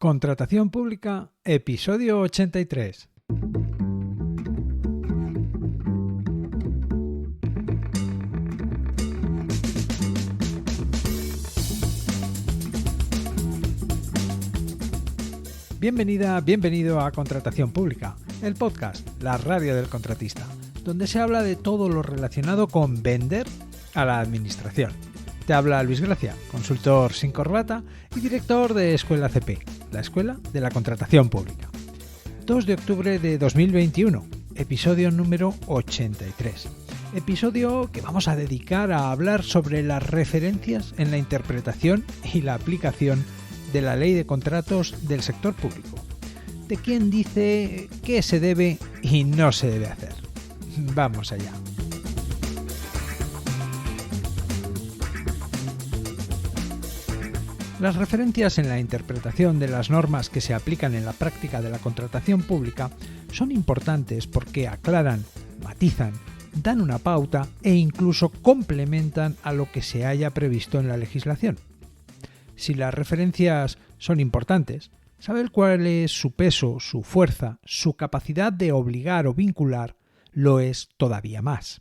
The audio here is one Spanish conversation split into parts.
Contratación pública, episodio 83. Bienvenida, bienvenido a Contratación Pública, el podcast, la radio del contratista, donde se habla de todo lo relacionado con vender a la administración. Te habla Luis Gracia, consultor sin corbata y director de Escuela CP, la Escuela de la Contratación Pública. 2 de octubre de 2021, episodio número 83. Episodio que vamos a dedicar a hablar sobre las referencias en la interpretación y la aplicación de la ley de contratos del sector público. De quién dice qué se debe y no se debe hacer. Vamos allá. Las referencias en la interpretación de las normas que se aplican en la práctica de la contratación pública son importantes porque aclaran, matizan, dan una pauta e incluso complementan a lo que se haya previsto en la legislación. Si las referencias son importantes, saber cuál es su peso, su fuerza, su capacidad de obligar o vincular, lo es todavía más.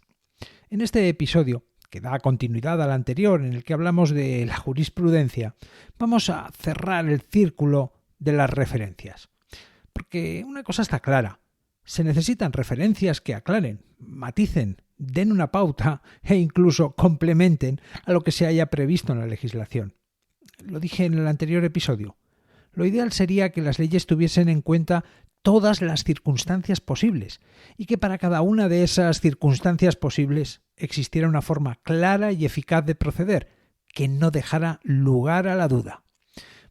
En este episodio, que da continuidad al anterior en el que hablamos de la jurisprudencia, vamos a cerrar el círculo de las referencias. Porque una cosa está clara, se necesitan referencias que aclaren, maticen, den una pauta e incluso complementen a lo que se haya previsto en la legislación. Lo dije en el anterior episodio. Lo ideal sería que las leyes tuviesen en cuenta todas las circunstancias posibles y que para cada una de esas circunstancias posibles existiera una forma clara y eficaz de proceder que no dejara lugar a la duda.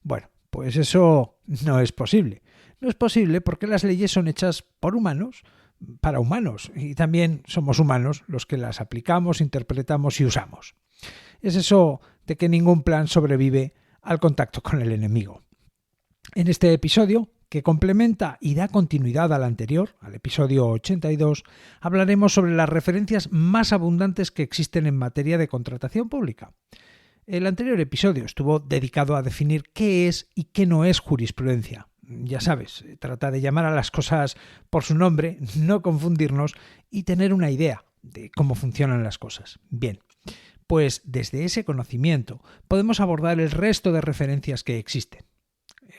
Bueno, pues eso no es posible. No es posible porque las leyes son hechas por humanos, para humanos, y también somos humanos los que las aplicamos, interpretamos y usamos. Es eso de que ningún plan sobrevive al contacto con el enemigo. En este episodio, que complementa y da continuidad al anterior, al episodio 82, hablaremos sobre las referencias más abundantes que existen en materia de contratación pública. El anterior episodio estuvo dedicado a definir qué es y qué no es jurisprudencia. Ya sabes, trata de llamar a las cosas por su nombre, no confundirnos y tener una idea de cómo funcionan las cosas. Bien, pues desde ese conocimiento podemos abordar el resto de referencias que existen.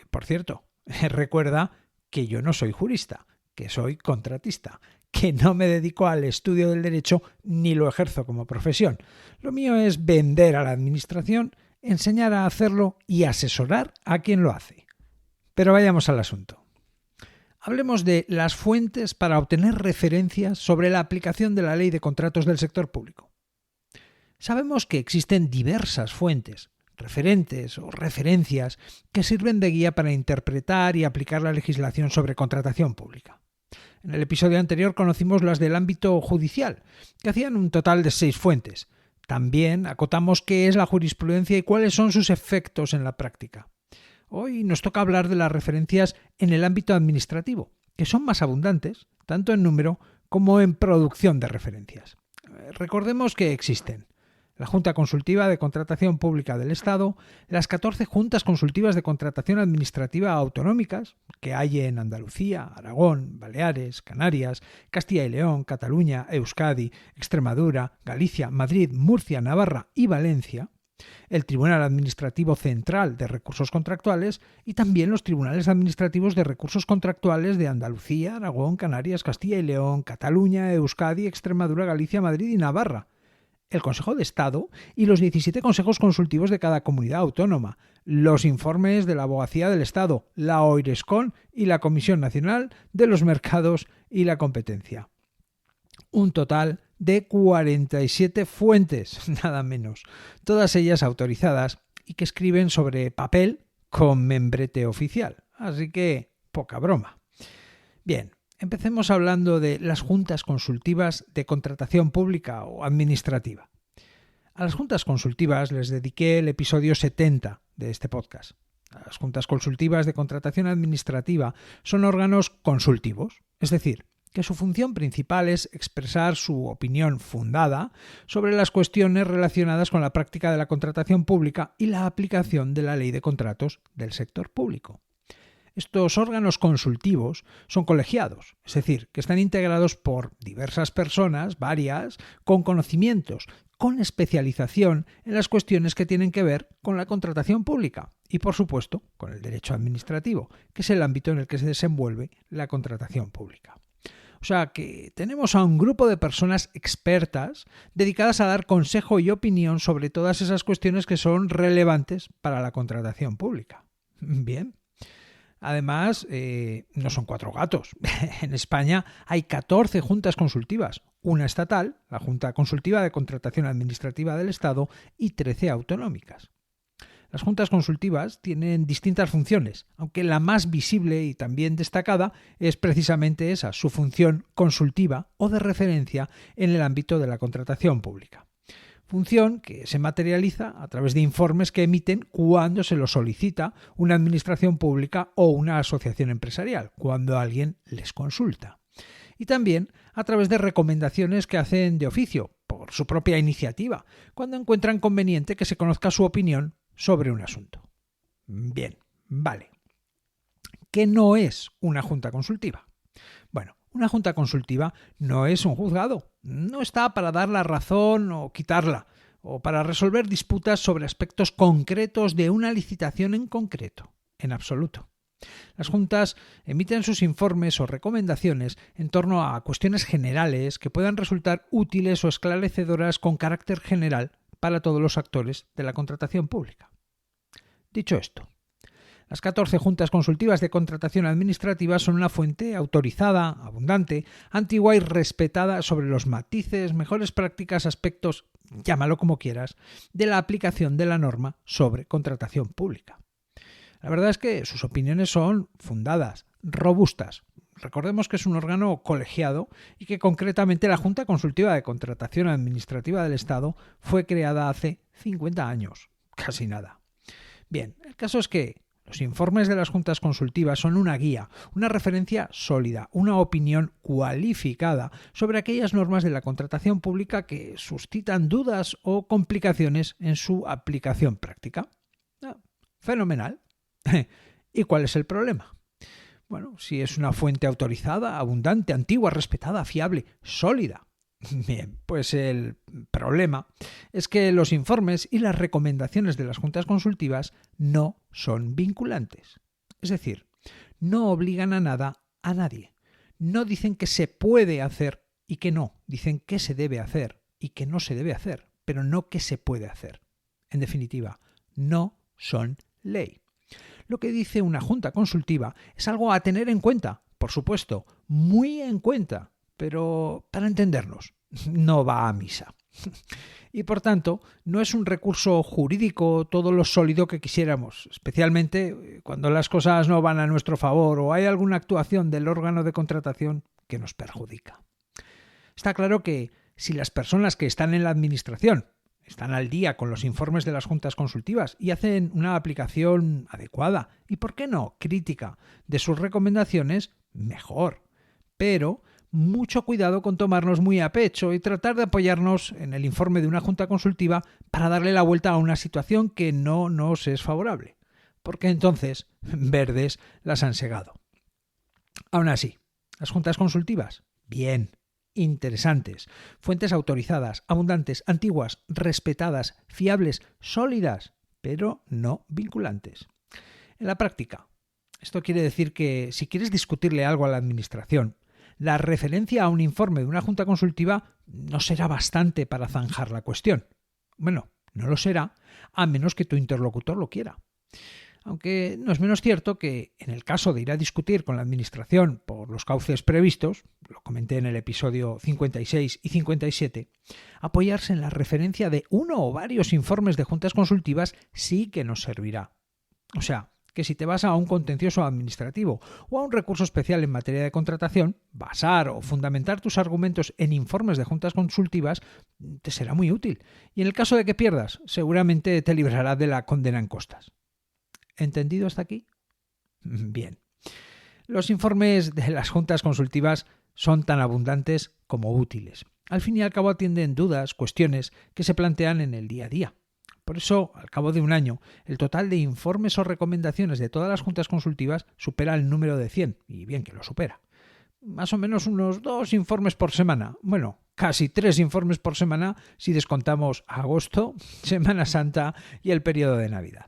Por cierto, recuerda que yo no soy jurista, que soy contratista, que no me dedico al estudio del derecho ni lo ejerzo como profesión. Lo mío es vender a la administración, enseñar a hacerlo y asesorar a quien lo hace. Pero vayamos al asunto. Hablemos de las fuentes para obtener referencias sobre la aplicación de la ley de contratos del sector público. Sabemos que existen diversas fuentes, referentes o referencias que sirven de guía para interpretar y aplicar la legislación sobre contratación pública. En el episodio anterior conocimos las del ámbito judicial, que hacían un total de 6 fuentes. También acotamos qué es la jurisprudencia y cuáles son sus efectos en la práctica. Hoy nos toca hablar de las referencias en el ámbito administrativo, que son más abundantes, tanto en número como en producción de referencias. Recordemos que existen la Junta Consultiva de Contratación Pública del Estado, las 14 Juntas Consultivas de Contratación Administrativa Autonómicas que hay en Andalucía, Aragón, Baleares, Canarias, Castilla y León, Cataluña, Euskadi, Extremadura, Galicia, Madrid, Murcia, Navarra y Valencia, el Tribunal Administrativo Central de Recursos Contractuales y también los Tribunales Administrativos de Recursos Contractuales de Andalucía, Aragón, Canarias, Castilla y León, Cataluña, Euskadi, Extremadura, Galicia, Madrid y Navarra, el Consejo de Estado y los 17 consejos consultivos de cada comunidad autónoma, los informes de la Abogacía del Estado, la OIRESCON y la Comisión Nacional de los Mercados y la Competencia. Un total de 47 fuentes, nada menos, todas ellas autorizadas y que escriben sobre papel con membrete oficial, así que poca broma. Bien, empecemos hablando de las juntas consultivas de contratación pública o administrativa. A las juntas consultivas les dediqué el episodio 70 de este podcast. Las juntas consultivas de contratación administrativa son órganos consultivos, es decir, que su función principal es expresar su opinión fundada sobre las cuestiones relacionadas con la práctica de la contratación pública y la aplicación de la ley de contratos del sector público. Estos órganos consultivos son colegiados, es decir, que están integrados por diversas personas, varias, con conocimientos, con especialización en las cuestiones que tienen que ver con la contratación pública y, por supuesto, con el derecho administrativo, que es el ámbito en el que se desenvuelve la contratación pública. O sea que tenemos a un grupo de personas expertas dedicadas a dar consejo y opinión sobre todas esas cuestiones que son relevantes para la contratación pública. Bien. Además, no son 4 gatos. En España hay 14 juntas consultivas, una estatal, la Junta Consultiva de Contratación Administrativa del Estado, y 13 autonómicas. Las juntas consultivas tienen distintas funciones, aunque la más visible y también destacada es precisamente esa, su función consultiva o de referencia en el ámbito de la contratación pública. Función que se materializa a través de informes que emiten cuando se lo solicita una administración pública o una asociación empresarial, cuando alguien les consulta. Y también a través de recomendaciones que hacen de oficio, por su propia iniciativa, cuando encuentran conveniente que se conozca su opinión sobre un asunto. Bien, vale. ¿Qué no es una junta consultiva? Bueno, una junta consultiva no es un juzgado, no está para dar la razón o quitarla, o para resolver disputas sobre aspectos concretos de una licitación en concreto, en absoluto. Las juntas emiten sus informes o recomendaciones en torno a cuestiones generales que puedan resultar útiles o esclarecedoras con carácter general para todos los actores de la contratación pública. Dicho esto, las 14 juntas consultivas de contratación administrativa son una fuente autorizada, abundante, antigua y respetada sobre los matices, mejores prácticas, aspectos, llámalo como quieras, de la aplicación de la norma sobre contratación pública. La verdad es que sus opiniones son fundadas, robustas. Recordemos que es un órgano colegiado y que concretamente la Junta Consultiva de Contratación Administrativa del Estado fue creada hace 50 años, casi nada. Bien, el caso es que los informes de las juntas consultivas son una guía, una referencia sólida, una opinión cualificada sobre aquellas normas de la contratación pública que suscitan dudas o complicaciones en su aplicación práctica. Fenomenal. ¿Y cuál es el problema? Bueno, si es una fuente autorizada, abundante, antigua, respetada, fiable, sólida. Bien, pues el problema es que los informes y las recomendaciones de las juntas consultivas no son vinculantes. Es decir, no obligan a nada a nadie. No dicen que se puede hacer y que no. Dicen que se debe hacer y que no se debe hacer, pero no que se puede hacer. En definitiva, no son ley. Lo que dice una junta consultiva es algo a tener en cuenta, por supuesto, muy en cuenta, pero para entendernos, no va a misa. Y por tanto, no es un recurso jurídico todo lo sólido que quisiéramos, especialmente cuando las cosas no van a nuestro favor o hay alguna actuación del órgano de contratación que nos perjudica. Está claro que si las personas que están en la administración están al día con los informes de las juntas consultivas y hacen una aplicación adecuada y, ¿por qué no?, crítica de sus recomendaciones, mejor. Pero mucho cuidado con tomarnos muy a pecho y tratar de apoyarnos en el informe de una junta consultiva para darle la vuelta a una situación que no nos es favorable, porque entonces verdes las han segado. Aún así, las juntas consultivas, bien, interesantes, fuentes autorizadas, abundantes, antiguas, respetadas, fiables, sólidas, pero no vinculantes. En la práctica, esto quiere decir que si quieres discutirle algo a la administración, la referencia a un informe de una junta consultiva no será bastante para zanjar la cuestión. Bueno, no lo será, a menos que tu interlocutor lo quiera. Aunque no es menos cierto que, en el caso de ir a discutir con la Administración por los cauces previstos, lo comenté en el episodio 56 y 57, apoyarse en la referencia de uno o varios informes de juntas consultivas sí que nos servirá. O sea, que si te vas a un contencioso administrativo o a un recurso especial en materia de contratación, basar o fundamentar tus argumentos en informes de juntas consultivas te será muy útil. Y en el caso de que pierdas, seguramente te librará de la condena en costas. ¿Entendido hasta aquí? Bien. Los informes de las juntas consultivas son tan abundantes como útiles. Al fin y al cabo atienden dudas, cuestiones que se plantean en el día a día. Por eso, al cabo de un año, el total de informes o recomendaciones de todas las juntas consultivas supera el número de 100, y bien que lo supera. Más o menos unos 2 informes por semana. Bueno, casi 3 informes por semana si descontamos agosto, Semana Santa y el periodo de Navidad.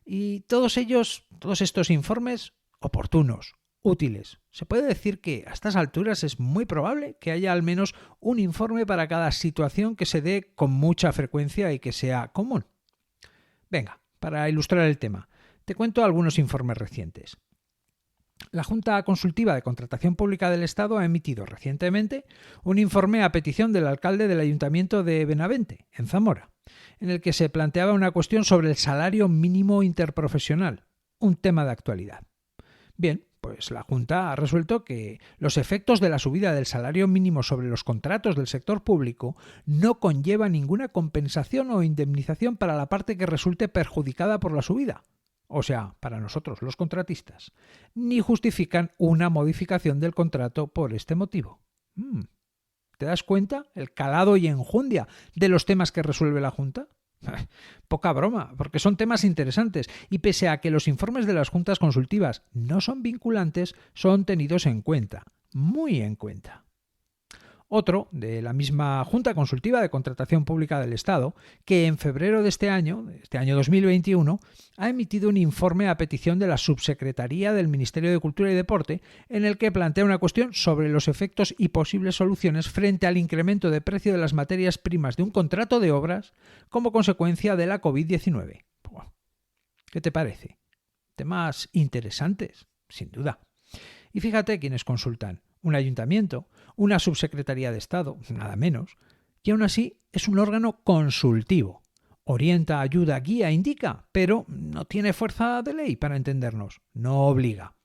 Y todos estos informes oportunos, útiles. Se puede decir que a estas alturas es muy probable que haya al menos un informe para cada situación que se dé con mucha frecuencia y que sea común. Venga, para ilustrar el tema, te cuento algunos informes recientes. La Junta Consultiva de Contratación Pública del Estado ha emitido recientemente un informe a petición del alcalde del Ayuntamiento de Benavente, en Zamora, en el que se planteaba una cuestión sobre el salario mínimo interprofesional, un tema de actualidad. Bien, pues la Junta ha resuelto que los efectos de la subida del salario mínimo sobre los contratos del sector público no conlleva ninguna compensación o indemnización para la parte que resulte perjudicada por la subida, o sea, para nosotros los contratistas, ni justifican una modificación del contrato por este motivo. ¿Te das cuenta el calado y enjundia de los temas que resuelve la Junta? Poca broma, porque son temas interesantes y pese a que los informes de las juntas consultivas no son vinculantes, son tenidos en cuenta, muy en cuenta. Otro, de la misma Junta Consultiva de Contratación Pública del Estado, que en febrero de este año 2021, ha emitido un informe a petición de la Subsecretaría del Ministerio de Cultura y Deporte en el que plantea una cuestión sobre los efectos y posibles soluciones frente al incremento de precio de las materias primas de un contrato de obras como consecuencia de la COVID-19. ¿Qué te parece? Temas interesantes, sin duda. Y fíjate quienes consultan. Un ayuntamiento, una subsecretaría de Estado, nada menos, y aún así es un órgano consultivo. Orienta, ayuda, guía, indica, pero no tiene fuerza de ley para entendernos, no obliga.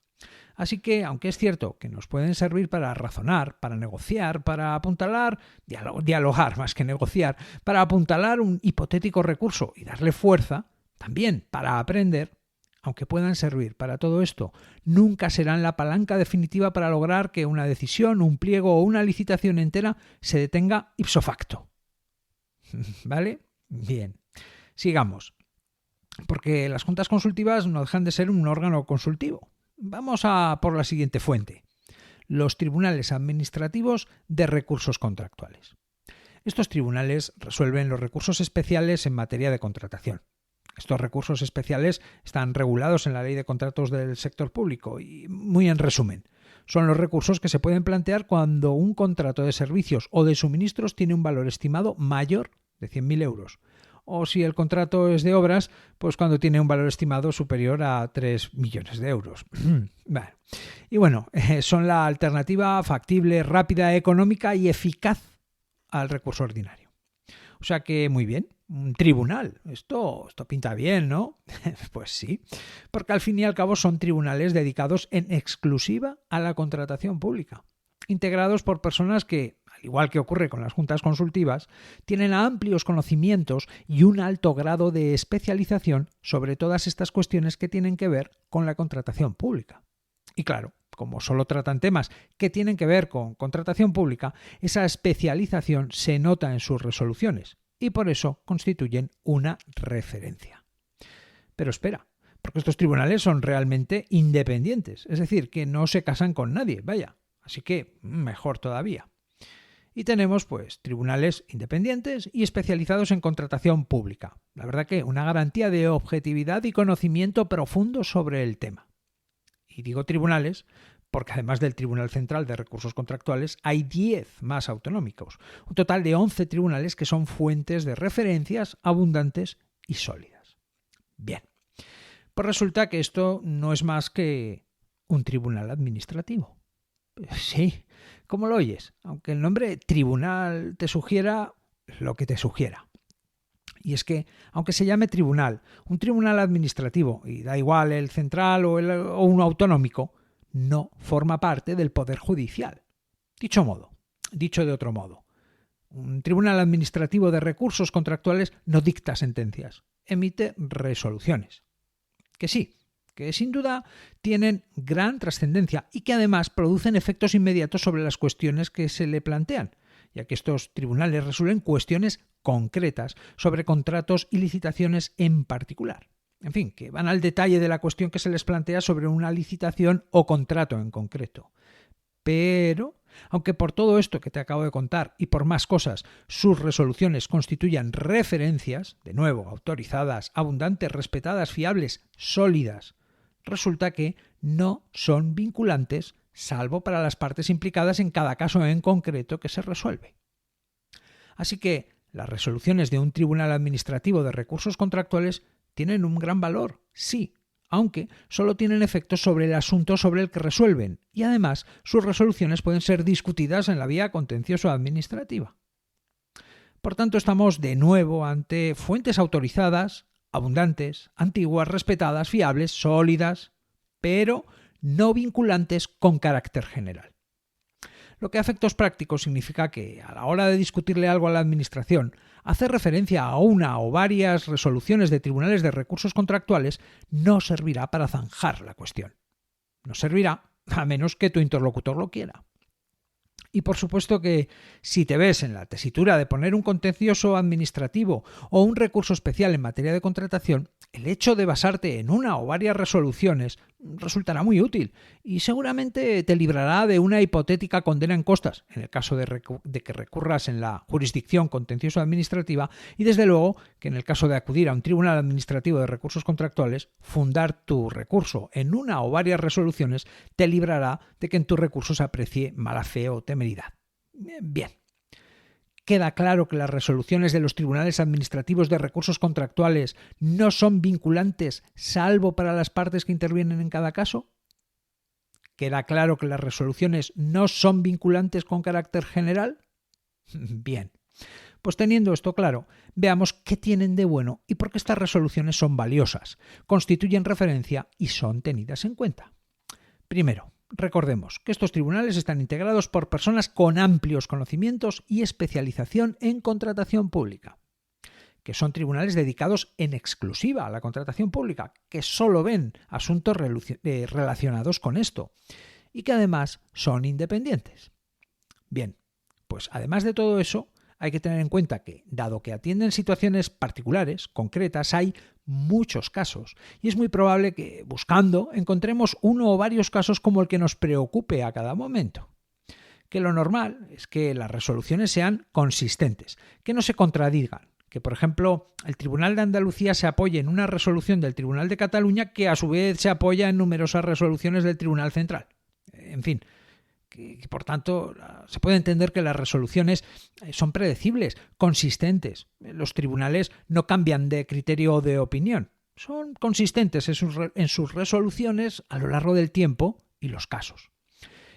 Así que, aunque es cierto que nos pueden servir para razonar, para negociar, para apuntalar, dialogar más que negociar, para apuntalar un hipotético recurso y darle fuerza, también para aprender, aunque puedan servir para todo esto, nunca serán la palanca definitiva para lograr que una decisión, un pliego o una licitación entera se detenga ipso facto. ¿Vale? Bien. Sigamos. Porque las juntas consultivas no dejan de ser un órgano consultivo. Vamos a por la siguiente fuente. Los tribunales administrativos de recursos contractuales. Estos tribunales resuelven los recursos especiales en materia de contratación. Estos recursos especiales están regulados en la Ley de Contratos del Sector Público y, muy en resumen, son los recursos que se pueden plantear cuando un contrato de servicios o de suministros tiene un valor estimado mayor de 100.000 euros. O si el contrato es de obras, pues cuando tiene un valor estimado superior a 3 millones de euros. Son la alternativa factible, rápida, económica y eficaz al recurso ordinario. O sea que, muy bien. Un tribunal. Esto pinta bien, ¿no? Pues sí, porque al fin y al cabo son tribunales dedicados en exclusiva a la contratación pública, integrados por personas que, al igual que ocurre con las juntas consultivas, tienen amplios conocimientos y un alto grado de especialización sobre todas estas cuestiones que tienen que ver con la contratación pública. Y claro, como solo tratan temas que tienen que ver con contratación pública, esa especialización se nota en sus resoluciones. Y por eso constituyen una referencia. Pero espera, porque estos tribunales son realmente independientes, es decir, que no se casan con nadie, vaya, así que mejor todavía. Y tenemos, pues, tribunales independientes y especializados en contratación pública. La verdad que una garantía de objetividad y conocimiento profundo sobre el tema. Y digo tribunales porque además del Tribunal Central de Recursos Contractuales hay 10 más autonómicos, un total de 11 tribunales que son fuentes de referencias abundantes y sólidas. Bien, pues resulta que esto no es más que un tribunal administrativo. Sí, ¿cómo lo oyes? Aunque el nombre tribunal te sugiera lo que te sugiera. Y es que, aunque se llame tribunal, un tribunal administrativo, y da igual el central o uno autonómico, no forma parte del Poder Judicial. Dicho de otro modo, un tribunal administrativo de recursos contractuales no dicta sentencias, emite resoluciones. Que sí, que sin duda tienen gran trascendencia y que además producen efectos inmediatos sobre las cuestiones que se le plantean. ya que estos tribunales resuelven cuestiones concretas sobre contratos y licitaciones en particular. En fin, que van al detalle de la cuestión que se les plantea sobre una licitación o contrato en concreto. Pero, aunque por todo esto que te acabo de contar y por más cosas, sus resoluciones constituyan referencias, de nuevo, autorizadas, abundantes, respetadas, fiables, sólidas, resulta que no son vinculantes, salvo para las partes implicadas en cada caso en concreto que se resuelve. Así que las resoluciones de un tribunal administrativo de recursos contractuales tienen un gran valor, sí, aunque solo tienen efectos sobre el asunto sobre el que resuelven, y además sus resoluciones pueden ser discutidas en la vía contencioso-administrativa. Por tanto, estamos de nuevo ante fuentes autorizadas, abundantes, antiguas, respetadas, fiables, sólidas, pero no vinculantes con carácter general. Lo que a efectos prácticos significa que, a la hora de discutirle algo a la Administración, hacer referencia a una o varias resoluciones de tribunales de recursos contractuales no servirá para zanjar la cuestión. No servirá a menos que tu interlocutor lo quiera. Y por supuesto que si te ves en la tesitura de poner un contencioso administrativo o un recurso especial en materia de contratación, el hecho de basarte en una o varias resoluciones resultará muy útil y seguramente te librará de una hipotética condena en costas, en el caso de que recurras en la jurisdicción contencioso-administrativa, y desde luego que en el caso de acudir a un tribunal administrativo de recursos contractuales, fundar tu recurso en una o varias resoluciones te librará de que en tu recurso se aprecie mala fe o temeridad. Bien. Queda claro que las resoluciones de los tribunales administrativos de recursos contractuales no son vinculantes salvo para las partes que intervienen en cada caso. ¿Queda claro que las resoluciones no son vinculantes con carácter general? Bien, pues teniendo esto claro, veamos qué tienen de bueno y por qué estas resoluciones son valiosas, constituyen referencia y son tenidas en cuenta. Primero, recordemos que estos tribunales están integrados por personas con amplios conocimientos y especialización en contratación pública, que son tribunales dedicados en exclusiva a la contratación pública, que solo ven asuntos relacionados con esto y que además son independientes. Bien, pues además de todo eso, hay que tener en cuenta que, dado que atienden situaciones particulares, concretas, hay muchos casos y es muy probable que, buscando, encontremos uno o varios casos como el que nos preocupe a cada momento. Que lo normal es que las resoluciones sean consistentes, que no se contradigan, que, por ejemplo, el Tribunal de Andalucía se apoye en una resolución del Tribunal de Cataluña que a su vez se apoya en numerosas resoluciones del Tribunal Central. En fin, que por tanto se puede entender que las resoluciones son predecibles, consistentes. Los tribunales no cambian de criterio o de opinión. Son consistentes en sus resoluciones a lo largo del tiempo y los casos.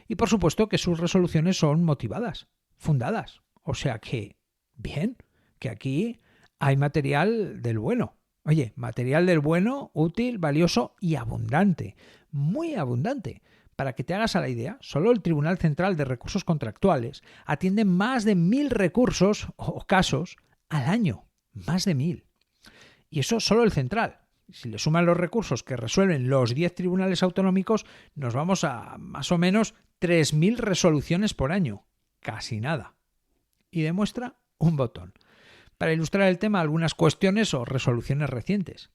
Y por supuesto que sus resoluciones son motivadas, fundadas. O sea que, bien, que aquí hay material del bueno. Oye, material del bueno, útil, valioso y abundante. Muy abundante. Para que te hagas a la idea, solo el Tribunal Central de Recursos Contractuales atiende más de 1.000 recursos o casos al año. Más de 1.000. Y eso solo el central. Si le suman los recursos que resuelven los 10 tribunales autonómicos, nos vamos a más o menos 3.000 resoluciones por año. Casi nada. Y demuestra un botón. Para ilustrar el tema, algunas cuestiones o resoluciones recientes.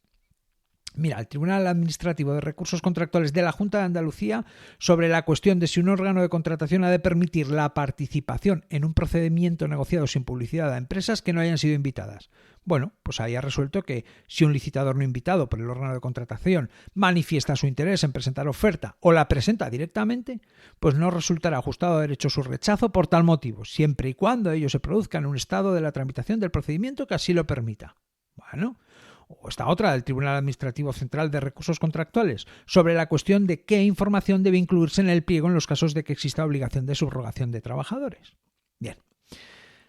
Mira, el Tribunal Administrativo de Recursos Contractuales de la Junta de Andalucía sobre la cuestión de si un órgano de contratación ha de permitir la participación en un procedimiento negociado sin publicidad a empresas que no hayan sido invitadas. Bueno, pues ahí ha resuelto que si un licitador no invitado por el órgano de contratación manifiesta su interés en presentar oferta o la presenta directamente, pues no resultará ajustado a derecho su rechazo por tal motivo, siempre y cuando ello se produzca en un estado de la tramitación del procedimiento que así lo permita. Bueno, o esta otra del Tribunal Administrativo Central de Recursos Contractuales sobre la cuestión de qué información debe incluirse en el pliego en los casos de que exista obligación de subrogación de trabajadores. Bien,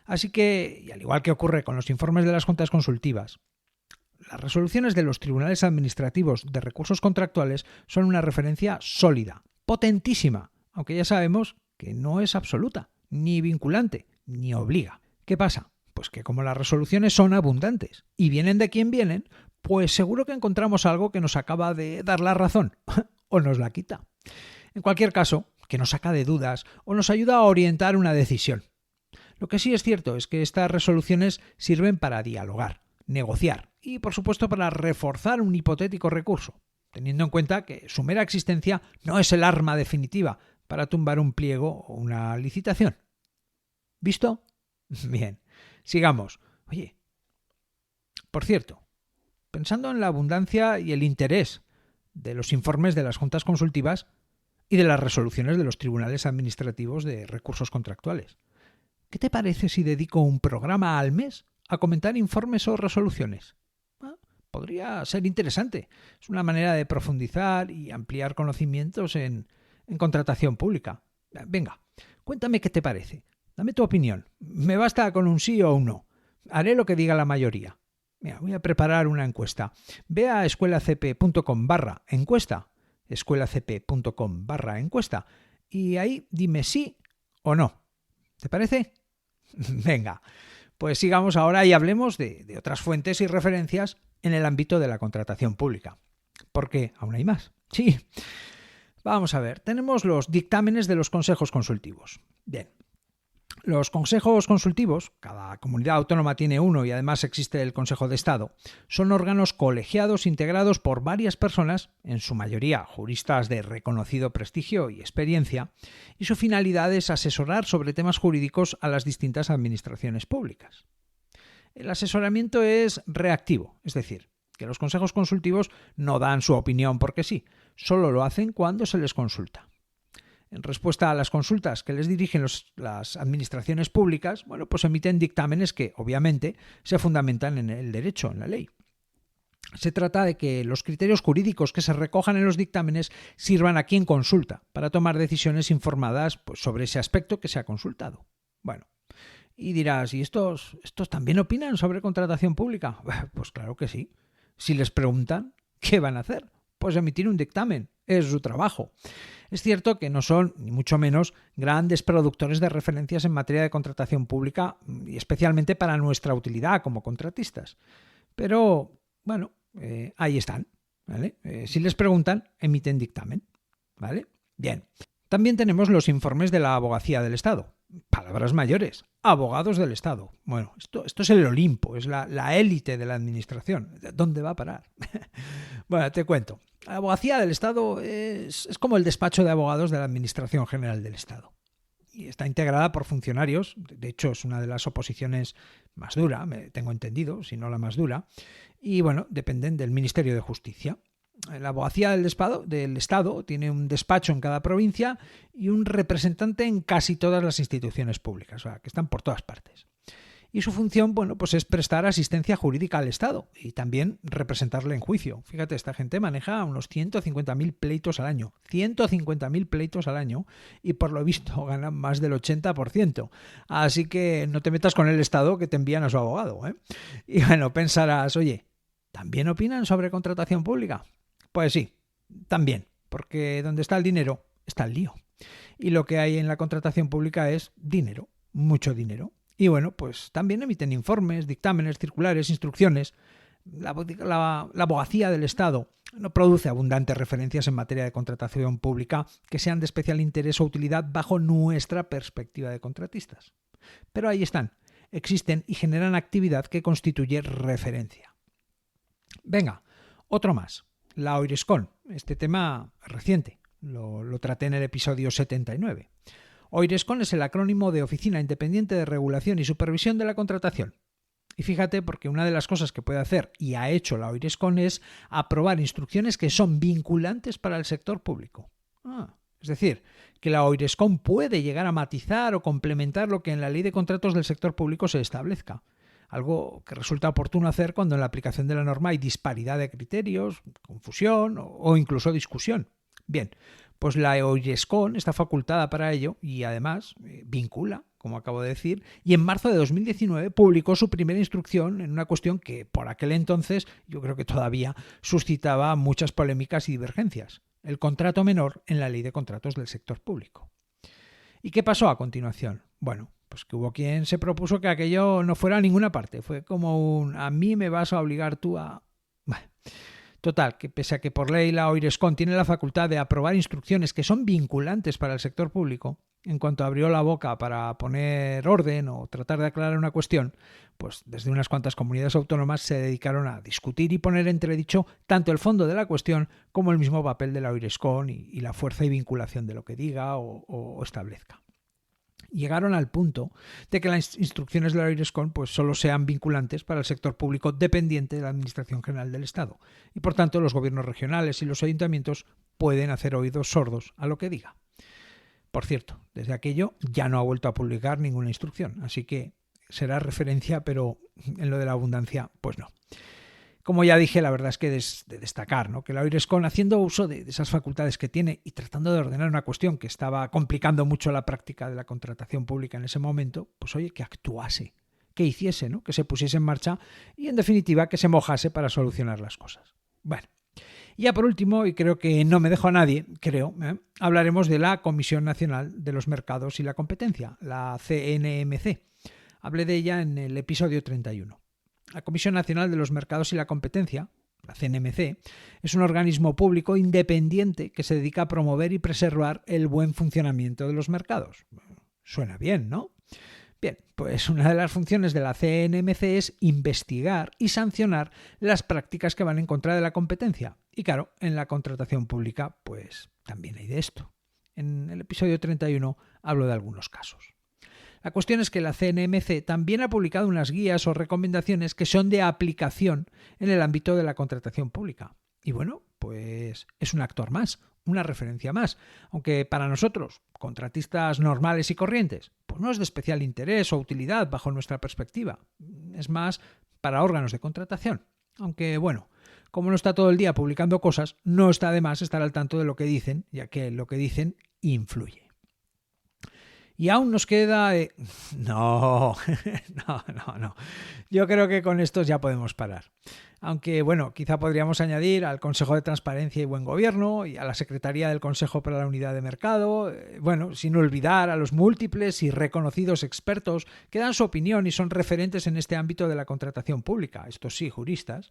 así que, y al igual que ocurre con los informes de las juntas consultivas, las resoluciones de los tribunales administrativos de recursos contractuales son una referencia sólida, potentísima, aunque ya sabemos que no es absoluta, ni vinculante, ni obliga. ¿Qué pasa? Pues que como las resoluciones son abundantes y vienen de quien vienen, pues seguro que encontramos algo que nos acaba de dar la razón o nos la quita. En cualquier caso, que nos saca de dudas o nos ayuda a orientar una decisión. Lo que sí es cierto es que estas resoluciones sirven para dialogar, negociar y, por supuesto, para reforzar un hipotético recurso, teniendo en cuenta que su mera existencia no es el arma definitiva para tumbar un pliego o una licitación. ¿Visto? Bien, sigamos. Oye, por cierto, pensando en la abundancia y el interés de los informes de las juntas consultivas y de las resoluciones de los tribunales administrativos de recursos contractuales, ¿qué te parece si dedico un programa al mes a comentar informes o resoluciones? Podría ser interesante. Es una manera de profundizar y ampliar conocimientos en contratación pública. Venga, cuéntame qué te parece. Dame tu opinión. Me basta con un sí o un no. Haré lo que diga la mayoría. Mira, voy a preparar una encuesta. Ve a escuelacp.com/encuesta, escuelacp.com/encuesta, y ahí dime sí o no. ¿Te parece? Venga, pues sigamos ahora y hablemos de otras fuentes y referencias en el ámbito de la contratación pública. Porque aún hay más. Sí. Vamos a ver, tenemos los dictámenes de los consejos consultivos. Bien. Los consejos consultivos, cada comunidad autónoma tiene uno y además existe el Consejo de Estado, son órganos colegiados integrados por varias personas, en su mayoría juristas de reconocido prestigio y experiencia, y su finalidad es asesorar sobre temas jurídicos a las distintas administraciones públicas. El asesoramiento es reactivo, es decir, que los consejos consultivos no dan su opinión porque sí, solo lo hacen cuando se les consulta. En respuesta a las consultas que les dirigen las administraciones públicas, pues emiten dictámenes que, obviamente, se fundamentan en el derecho, en la ley. Se trata de que los criterios jurídicos que se recojan en los dictámenes sirvan a quien consulta para tomar decisiones informadas sobre ese aspecto que se ha consultado. Bueno, y dirás, ¿y estos también opinan sobre contratación pública? Pues claro que sí. Si les preguntan, ¿qué van a hacer? Pues emitir un dictamen. Es su trabajo. Es cierto que no son, ni mucho menos, grandes productores de referencias en materia de contratación pública, y especialmente para nuestra utilidad como contratistas. Pero, ahí están, ¿vale? Si les preguntan, emiten dictamen, ¿vale? Bien. También tenemos los informes de la Abogacía del Estado. Palabras mayores. Abogados del Estado. Bueno, esto es el Olimpo, es la élite de la administración. ¿Dónde va a parar? Bueno, te cuento. La Abogacía del Estado es como el despacho de abogados de la Administración General del Estado. Y está integrada por funcionarios, de hecho es una de las oposiciones más dura, tengo entendido, si no la más dura, y dependen del Ministerio de Justicia. La Abogacía del Estado tiene un despacho en cada provincia y un representante en casi todas las instituciones públicas, o sea, que están por todas partes. Y su función, es prestar asistencia jurídica al Estado y también representarle en juicio. Fíjate, esta gente maneja unos 150.000 pleitos al año. 150.000 pleitos al año y por lo visto ganan más del 80%. Así que no te metas con el Estado que te envían a su abogado, ¿eh? Y pensarás, oye, ¿también opinan sobre contratación pública? Pues sí, también, porque donde está el dinero está el lío. Y lo que hay en la contratación pública es dinero, mucho dinero. Y también emiten informes, dictámenes, circulares, instrucciones. La Abogacía del Estado no produce abundantes referencias en materia de contratación pública que sean de especial interés o utilidad bajo nuestra perspectiva de contratistas. Pero ahí están, existen y generan actividad que constituye referencia. Venga, otro más. La OIRESCON, este tema reciente, lo traté en el episodio 79. OIRESCON es el acrónimo de Oficina Independiente de Regulación y Supervisión de la Contratación. Y fíjate, porque una de las cosas que puede hacer y ha hecho la OIRESCON es aprobar instrucciones que son vinculantes para el sector público. Es decir, que la OIRESCON puede llegar a matizar o complementar lo que en la Ley de Contratos del Sector Público se establezca. Algo que resulta oportuno hacer cuando en la aplicación de la norma hay disparidad de criterios, confusión o incluso discusión. Bien, pues la OIRESCON está facultada para ello y además vincula, como acabo de decir, y en marzo de 2019 publicó su primera instrucción en una cuestión que por aquel entonces yo creo que todavía suscitaba muchas polémicas y divergencias: el contrato menor en la Ley de Contratos del Sector Público. ¿Y qué pasó a continuación? Pues que hubo quien se propuso que aquello no fuera a ninguna parte. Fue como a mí me vas a obligar tú a... Total, que pese a que por ley la OIRESCON tiene la facultad de aprobar instrucciones que son vinculantes para el sector público, en cuanto abrió la boca para poner orden o tratar de aclarar una cuestión, pues desde unas cuantas comunidades autónomas se dedicaron a discutir y poner entredicho tanto el fondo de la cuestión como el mismo papel de la Eurescon y la fuerza y vinculación de lo que diga o establezca. Llegaron al punto de que las instrucciones de la Eurescon pues solo sean vinculantes para el sector público dependiente de la Administración General del Estado y por tanto los gobiernos regionales y los ayuntamientos pueden hacer oídos sordos a lo que diga. Por cierto, desde aquello ya no ha vuelto a publicar ninguna instrucción, así que será referencia, pero en lo de la abundancia pues no. Como ya dije, la verdad es que es de destacar, ¿no?, que la Eurescon, haciendo uso de esas facultades que tiene y tratando de ordenar una cuestión que estaba complicando mucho la práctica de la contratación pública en ese momento, pues oye, que actuase, que hiciese, ¿no?, que se pusiese en marcha y en definitiva que se mojase para solucionar las cosas. Bueno, ya por último, y creo que no me dejo a nadie, hablaremos de la Comisión Nacional de los Mercados y la Competencia, la CNMC. Hablé de ella en el episodio 31. La Comisión Nacional de los Mercados y la Competencia, la CNMC, es un organismo público independiente que se dedica a promover y preservar el buen funcionamiento de los mercados. Suena bien, ¿no? Bien, pues una de las funciones de la CNMC es investigar y sancionar las prácticas que van en contra de la competencia. Y claro, en la contratación pública, pues también hay de esto. En el episodio 31 hablo de algunos casos. La cuestión es que la CNMC también ha publicado unas guías o recomendaciones que son de aplicación en el ámbito de la contratación pública. Y bueno, pues es un actor más, una referencia más, aunque para nosotros, contratistas normales y corrientes, pues no es de especial interés o utilidad bajo nuestra perspectiva. Es más para órganos de contratación. Aunque bueno, como no está todo el día publicando cosas, no está de más estar al tanto de lo que dicen, ya que lo que dicen influye. Y aún nos queda... No. Yo creo que con estos ya podemos parar. Aunque, bueno, quizá podríamos añadir al Consejo de Transparencia y Buen Gobierno y a la Secretaría del Consejo para la Unidad de Mercado, sin olvidar a los múltiples y reconocidos expertos que dan su opinión y son referentes en este ámbito de la contratación pública, estos sí, juristas,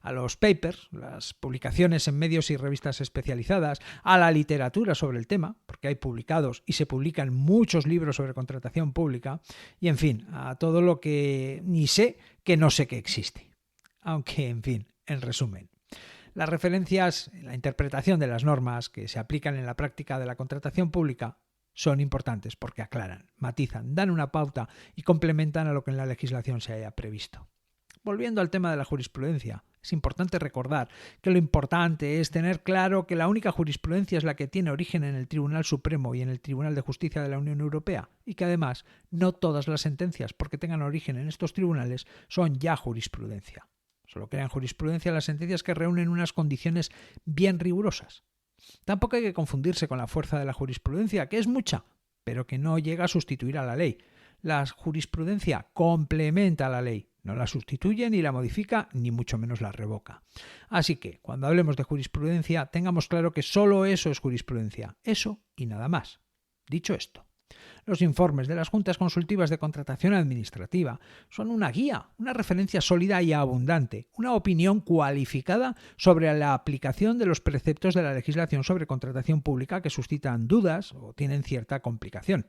a los papers, las publicaciones en medios y revistas especializadas, a la literatura sobre el tema, porque hay publicados y se publican muchos libros sobre contratación pública, y en fin, a todo lo que ni sé que no sé que existe. Aunque, en fin, en resumen, las referencias en la interpretación de las normas que se aplican en la práctica de la contratación pública son importantes porque aclaran, matizan, dan una pauta y complementan a lo que en la legislación se haya previsto. Volviendo al tema de la jurisprudencia, es importante recordar que lo importante es tener claro que la única jurisprudencia es la que tiene origen en el Tribunal Supremo y en el Tribunal de Justicia de la Unión Europea y que además no todas las sentencias, porque tengan origen en estos tribunales, son ya jurisprudencia. Solo crean jurisprudencia las sentencias que reúnen unas condiciones bien rigurosas. Tampoco hay que confundirse con la fuerza de la jurisprudencia, que es mucha, pero que no llega a sustituir a la ley. La jurisprudencia complementa a la ley, no la sustituye ni la modifica, ni mucho menos la revoca. Así que, cuando hablemos de jurisprudencia, tengamos claro que solo eso es jurisprudencia, eso y nada más. Dicho esto, los informes de las juntas consultivas de contratación administrativa son una guía, una referencia sólida y abundante, una opinión cualificada sobre la aplicación de los preceptos de la legislación sobre contratación pública que suscitan dudas o tienen cierta complicación.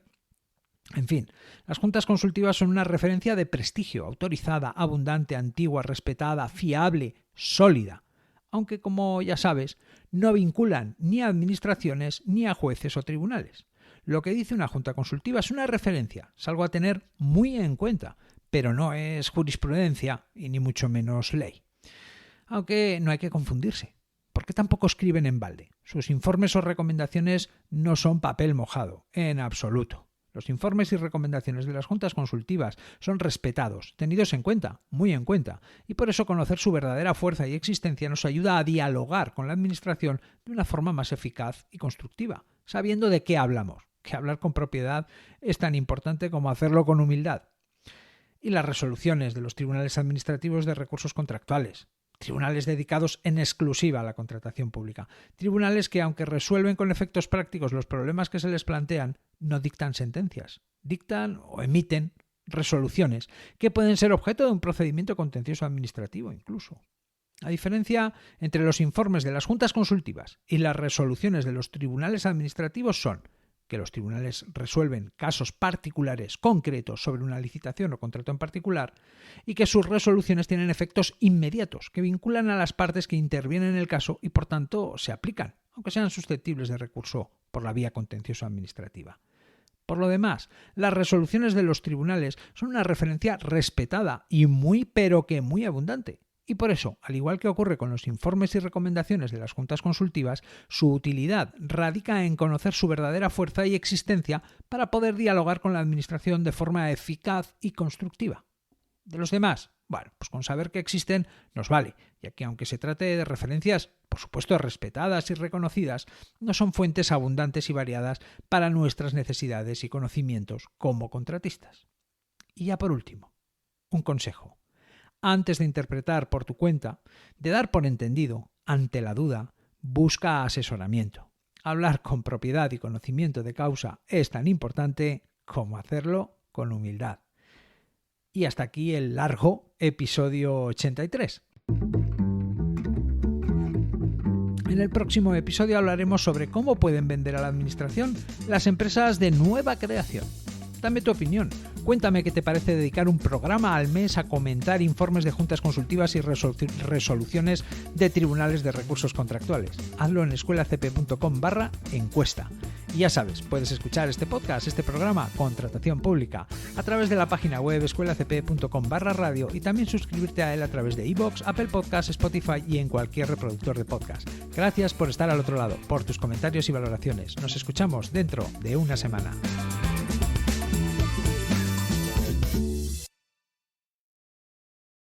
En fin, las juntas consultivas son una referencia de prestigio, autorizada, abundante, antigua, respetada, fiable, sólida, aunque como ya sabes, no vinculan ni a administraciones ni a jueces o tribunales. Lo que dice una junta consultiva es una referencia, es algo a tener muy en cuenta, pero no es jurisprudencia y ni mucho menos ley. Aunque no hay que confundirse, porque tampoco escriben en balde. Sus informes o recomendaciones no son papel mojado, en absoluto. Los informes y recomendaciones de las juntas consultivas son respetados, tenidos en cuenta, muy en cuenta, y por eso conocer su verdadera fuerza y existencia nos ayuda a dialogar con la administración de una forma más eficaz y constructiva, sabiendo de qué hablamos. Que hablar con propiedad es tan importante como hacerlo con humildad. Y las resoluciones de los tribunales administrativos de recursos contractuales, tribunales dedicados en exclusiva a la contratación pública, tribunales que, aunque resuelven con efectos prácticos los problemas que se les plantean, no dictan sentencias, dictan o emiten resoluciones que pueden ser objeto de un procedimiento contencioso administrativo incluso. La diferencia entre los informes de las juntas consultivas y las resoluciones de los tribunales administrativos son que los tribunales resuelven casos particulares concretos sobre una licitación o contrato en particular y que sus resoluciones tienen efectos inmediatos que vinculan a las partes que intervienen en el caso y por tanto se aplican, aunque sean susceptibles de recurso por la vía contencioso administrativa. Por lo demás, las resoluciones de los tribunales son una referencia respetada y muy abundante. Y por eso, al igual que ocurre con los informes y recomendaciones de las juntas consultivas, su utilidad radica en conocer su verdadera fuerza y existencia para poder dialogar con la Administración de forma eficaz y constructiva. De los demás, bueno, pues con saber que existen nos vale, ya que aunque se trate de referencias, por supuesto respetadas y reconocidas, no son fuentes abundantes y variadas para nuestras necesidades y conocimientos como contratistas. Y ya por último, un consejo. Antes de interpretar por tu cuenta, de dar por entendido, ante la duda, busca asesoramiento. Hablar con propiedad y conocimiento de causa es tan importante como hacerlo con humildad. Y hasta aquí el largo episodio 83. En el próximo episodio hablaremos sobre cómo pueden vender a la administración las empresas de nueva creación. Dame tu opinión. Cuéntame qué te parece dedicar un programa al mes a comentar informes de juntas consultivas y resoluciones de tribunales de recursos contractuales. Hazlo en escuelacp.com/encuesta. Y ya sabes, puedes escuchar este programa Contratación Pública, a través de la página web escuelacp.com/radio y también suscribirte a él a través de iVoox, Apple Podcasts, Spotify y en cualquier reproductor de podcast. Gracias por estar al otro lado, por tus comentarios y valoraciones. Nos escuchamos dentro de una semana.